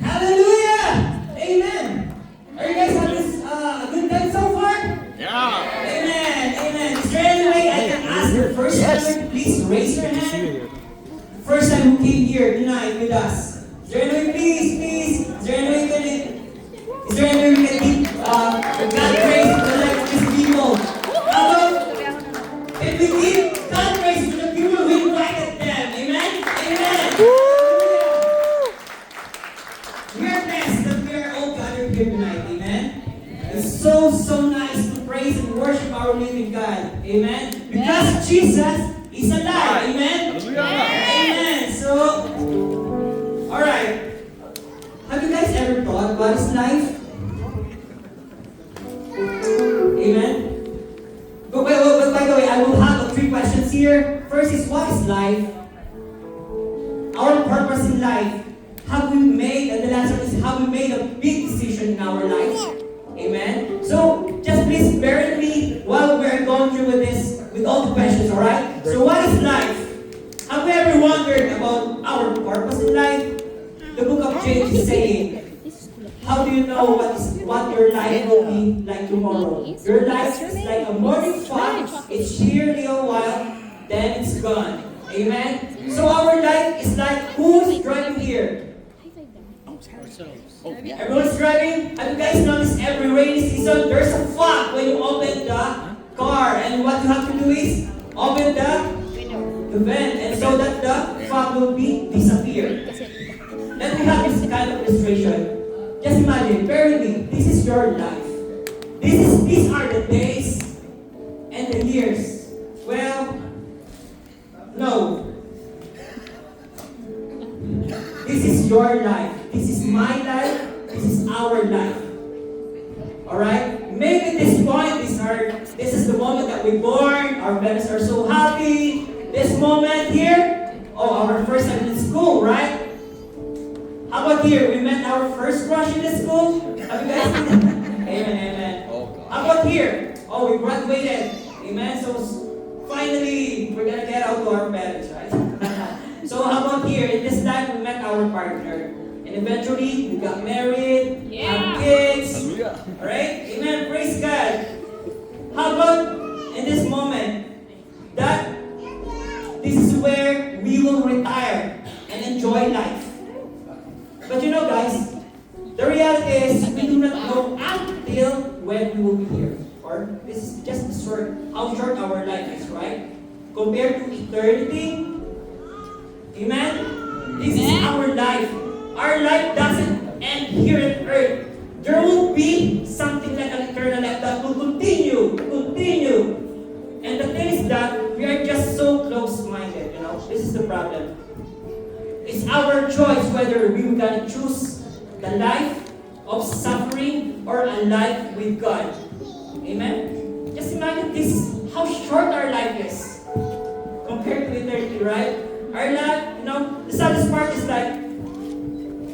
Hallelujah! Amen! Are you guys having a good time so far? Yeah. Amen! Amen! Is there any way I can ask the first time? Please raise your hand. First time who came here tonight with us. Is there any way, please? Is there any way we can give God praise to the life of these people? How about if we give God praise to the people who invited them? Amen? Amen! We are blessed that we are all gathered here tonight. Amen? It's so nice to praise and worship our living God. Amen? Because Jesus is alive. Amen? Amen. So, alright. Have you guys ever thought what is life? Amen? But by the way, I will have 3 questions here. First is, what is life? Our purpose in life. Have we made, and the last one is, have we made a big decision in our life? Amen? So, just please bear with me while we are going through with all the questions, alright? So, what is life? Have we ever wondered about our purpose in life? The book of James is saying, how do you know what your life will be like tomorrow? Your life is like a morning fog. It's here a little while, then it's gone. Amen? So our life is like, who's driving here? Everyone's driving? Have you guys noticed every rainy season, there's a fog when you open the car. And what you have to do is, open the vent. And so that the fog will be disappear. Let me have this kind of illustration. Just imagine, bear with me, this is your life. These are the days and the years. Well, no. This is your life. This is my life. This is our life. Alright? Maybe this point, this is the moment that we born, our parents are so happy. This moment here, our first time in school, right? How about here? We met our first crush in the school. Have you guys seen that? Amen. How about here? We graduated. Amen. So finally, we're gonna get out to our parents, right? So how about here? In this time, we met our partner. And eventually, we got married, have kids. Alright? Amen. Praise God. How about in this moment, that this is where we will retire and enjoy life. But you know, guys, the reality is we do not know until when we will be here. Or this is just how short our life is, right? Compared to eternity. Amen? This is our life. Our life doesn't end here on earth. There will be something like an eternal life that will continue. And the thing is that we are just so close-minded, you know. This is the problem. It's our choice whether we are going to choose the life of suffering or a life with God. Amen? Just imagine this, how short our life is compared to eternity, right? Our life, you know, the saddest part is that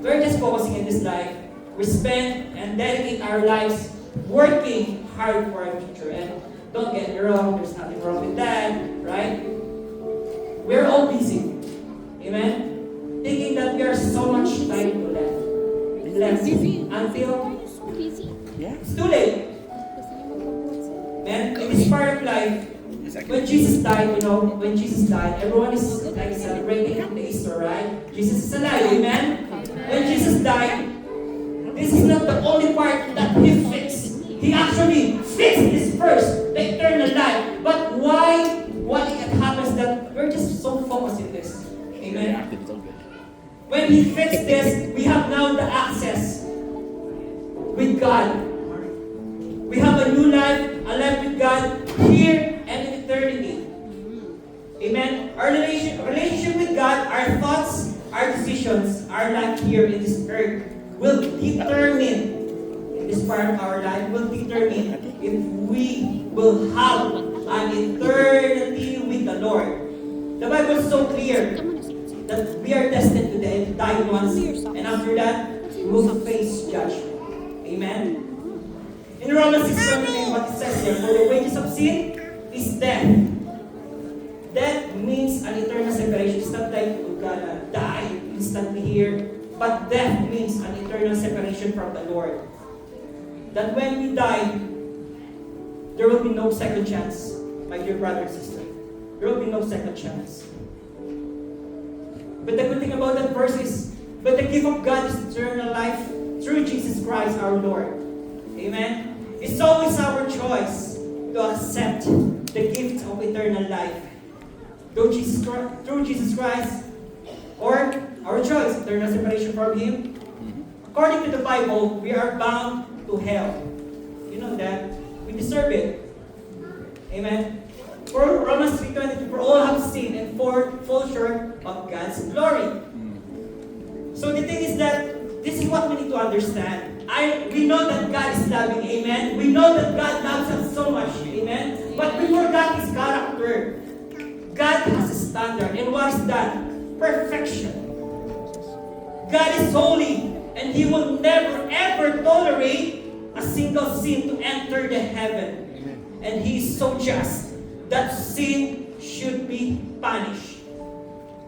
we're just focusing in this life. We spend and dedicate our lives working hard for our future. And don't get me wrong, there's nothing wrong with that, right? We're all busy. Amen? Thinking that we are so much time to left until it's too late. Man, in this part of life, when Jesus died, everyone is like celebrating the Easter, right? Jesus is alive, amen? When Jesus died, this is not the only part that He fixed. He actually fixed this first, the eternal life. But what it happens that we're just so focused in this. Amen? When He fixed this, we have now the access with God. We have a new life, a life with God here and in eternity. Amen? Our relationship with God, our thoughts, our decisions, our life here in this earth will determine, in this part of our life, will determine if we will have an eternity with the Lord. The Bible is so clear that we are destined to die once, and after that, we will face judgment. Amen? In Romans 6:28, what it says here, for the wages of sin is death. Death means an eternal separation. It's not like we're gonna die instantly here. But death means an eternal separation from the Lord. That when we die, there will be no second chance, my dear brother and sister. There will be no second chance. But the good thing about that verse is, but the gift of God is eternal life through Jesus Christ our Lord. Amen? It's always our choice to accept the gift of eternal life. Through Jesus Christ, or our choice, eternal separation from Him. According to the Bible, we are bound to hell. You know that? We deserve it. Amen? For Romans 3:22, for all have sinned and fall short of God's glory. So the thing is that this is what we need to understand. We know that God is loving, amen? We know that God loves us so much, amen? But we forgot His character. God has a standard. And what is that? Perfection. God is holy, and He will never ever tolerate a single sin to enter the heaven. And He is so just that sin should be punished.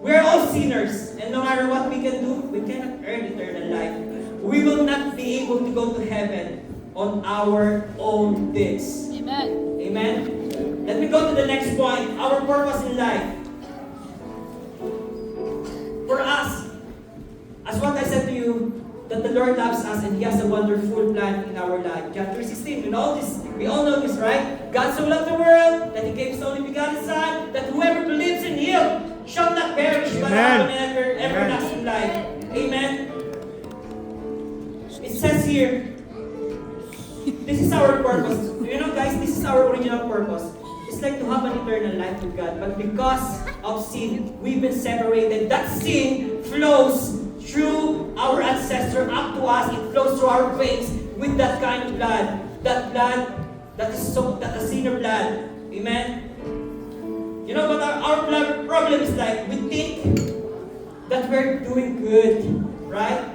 We are all sinners, and no matter what we can do, we cannot earn eternal life. We will not be able to go to heaven on our own deeds. Amen. Amen? Let me go to the next point. Our purpose in life. For us, as what I said to you, that the Lord loves us and He has a wonderful plan in our life. John 3:16, we all know this, right? God so loved the world that He gave His only begotten Son, that whoever believes in Him shall not perish but have an everlasting life. Amen? It says here, this is our purpose. You know guys, this is our original purpose. It's like to have an eternal life with God. But because of sin, we've been separated. That sin flows through our ancestor up to us. It flows through our veins with that kind of blood. That blood that is a sinner blood. Amen? You know what our blood problem is like? We think that we're doing good, right?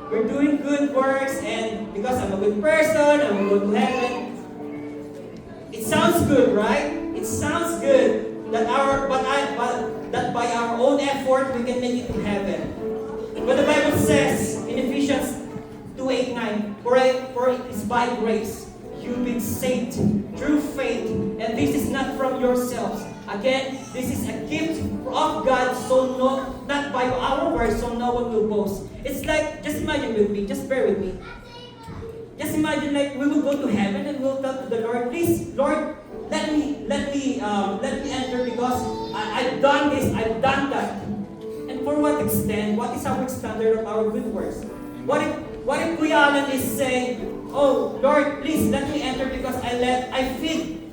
We're doing good works, and because I'm a good person, I'm going to go to heaven. It sounds good, right? It sounds good that that by our own effort we can make it to heaven. But the Bible says in Ephesians 2:8-9, for it is by grace you've been saved through faith, and this is not from yourselves. Again, this is a gift of God, so not by our works, so no one will boast. It's like, just imagine with me, just bear with me. Just imagine like we will go to heaven and we'll tell to the Lord, please, Lord, let me enter because I've done this, I've done that. And for what extent? What is our standard of our good works? What if Kuya Alan is saying, oh Lord, please let me enter because I feed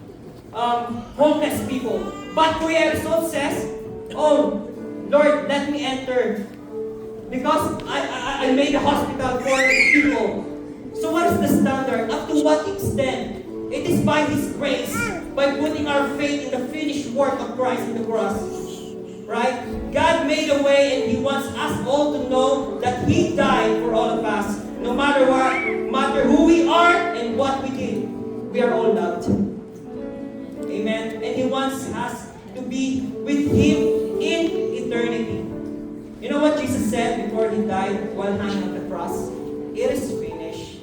homeless people. But Kuya Ersol says, oh Lord, let me enter because I made a hospital for people. So what is the standard? Up to what extent? It is by His grace, by putting our faith in the finished work of Christ in the cross. Right? God made a way, and He wants us all to know that He died for all of us. No matter what, no matter who we are and what we did, we are all loved. Amen? And He wants us to be with Him in eternity. You know what Jesus said before He died while hanging on the cross? It is finished.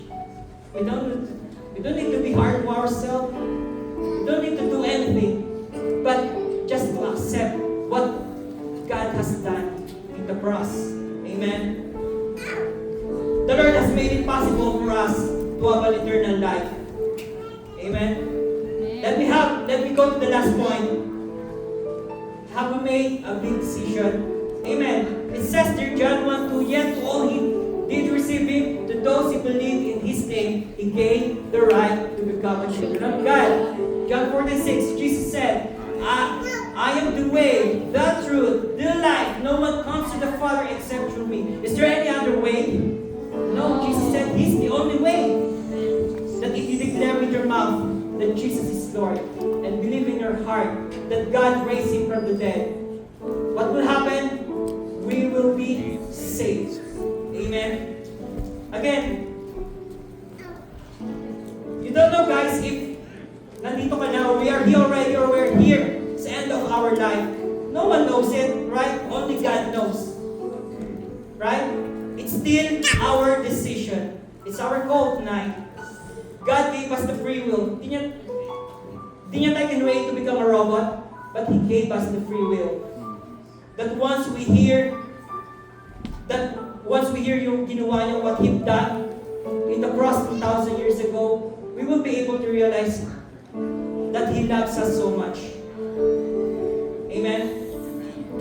We don't need to be hard to ourselves. We don't need to do anything, but just to accept what God has done in the cross. Amen. The Lord has made it possible for us to have an eternal life. Amen. Let me go to the last point. Have we made a big decision? Amen. It says there, John 1:2, yet to all He did receive Him, to those who believe in His name, He gave the right to become a children of God. John 14:6, Jesus said, I am the way, the truth, the life. No one comes to the Father except through me. Is there any other way? No, Jesus said He's the only way. That if you declare with your mouth that Jesus is Lord, and believe in your heart that God raised Him from the dead, what will happen? We will be saved. Amen. Again, you don't know guys if nandito ka na, or we are here already, or we're here sa end of our life. No one knows it, right? Only God knows. Right? it's still our decision. It's our call tonight. God gave us the free will. Di niya tayo kinuha to become a robot, but He gave us the free will. That once we hear yung ginawa niya, what He done in the cross 2,000 years ago, we will be able to realize that He loves us so much. Amen?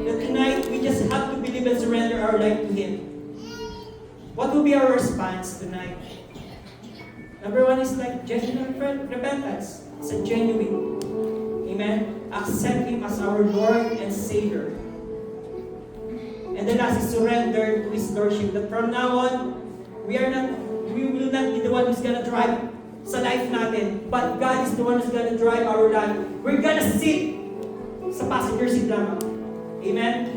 That tonight, we just have to believe and surrender our life to Him. What will be our response tonight? Number one is like genuine repentance. It's a genuine. Amen? Accept Him as our Lord and Savior. And then as He surrender to His Lordship, that from now on, we will not be the one who's gonna drive sa life natin, but God is the one who's gonna drive our life. We're gonna sit sa passenger seat lamang. Amen?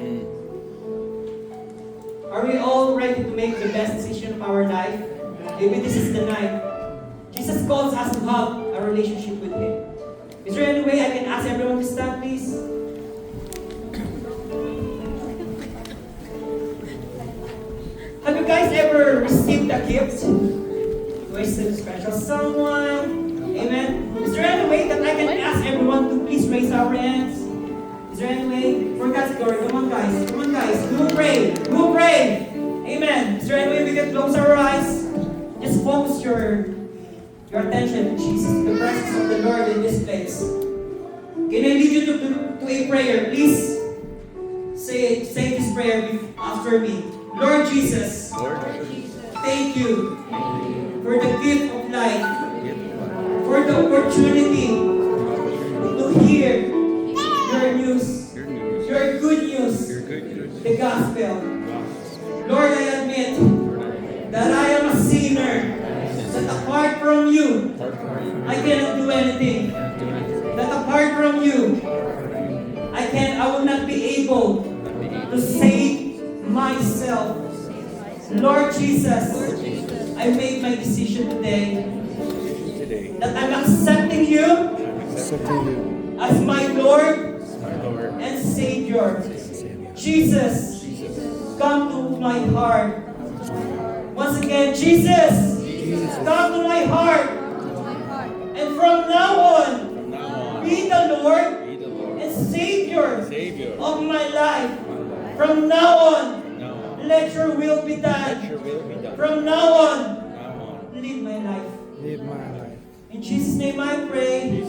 Are we all ready to make the best decision of our life? Maybe this is the night. Jesus calls us to have a relationship with Him. Is there any way I can ask everyone to stand, please? Have you guys ever received a gift? To a special someone? Amen? Is there any way that I can ask everyone to please raise our hands? Is there any way? For God's glory, come on guys. Come on guys. We will pray. We will pray. Amen. Is there any way we can close our eyes? Just focus your attention to Jesus, the presence of the Lord in this place. Can I lead you to a prayer? Please say this prayer after me. Lord Jesus, thank you for the gift of life, for the opportunity to hear your news, your good news, the gospel. Lord, I admit that I am a sinner, that apart from you, I cannot do anything. That apart from you, I will not be able to save myself. Lord Jesus, I made my decision today that I'm accepting you as my Lord and Savior. Jesus, come to my heart. Once again, Jesus, come to my heart. And from now on, be the Lord and Savior of my life. From now on, let your will be done. From now on, live my life. In Jesus' name I pray.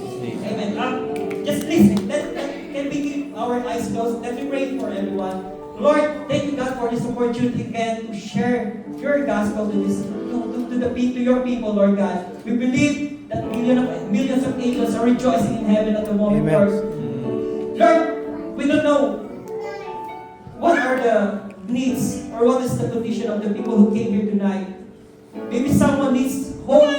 Amen. Just listen. Can we keep our eyes closed? Let me pray for everyone. Lord, thank you, God, for this opportunity again to share your gospel to your people, Lord God. We believe that millions of angels are rejoicing in heaven at the moment, Lord. Lord, we don't know what are the needs or what is the condition of the people who came here tonight. Maybe someone needs hope.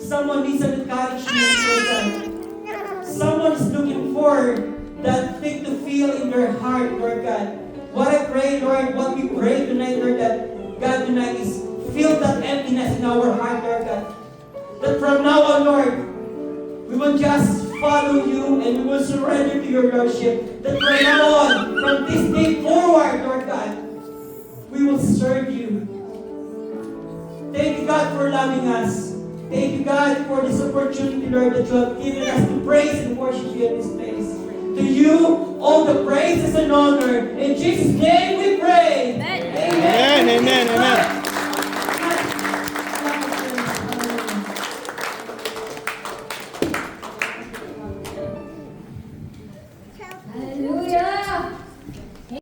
Someone needs an encouragement, Lord God. Someone is looking for that thing to feel in their heart, Lord God. What I pray, Lord, what we pray tonight, Lord God, God tonight is fill that emptiness in our heart, Lord God. That from now on, Lord, we will just follow you and we will surrender to your Lordship. That from now on, from this day forward, Lord God, we will serve you. Thank you, God, for loving us. Thank you, God, for this opportunity, Lord, that you have given us to praise and worship you in this place. To you, all the praises and honor. In Jesus' name we pray. Amen. Amen. Amen.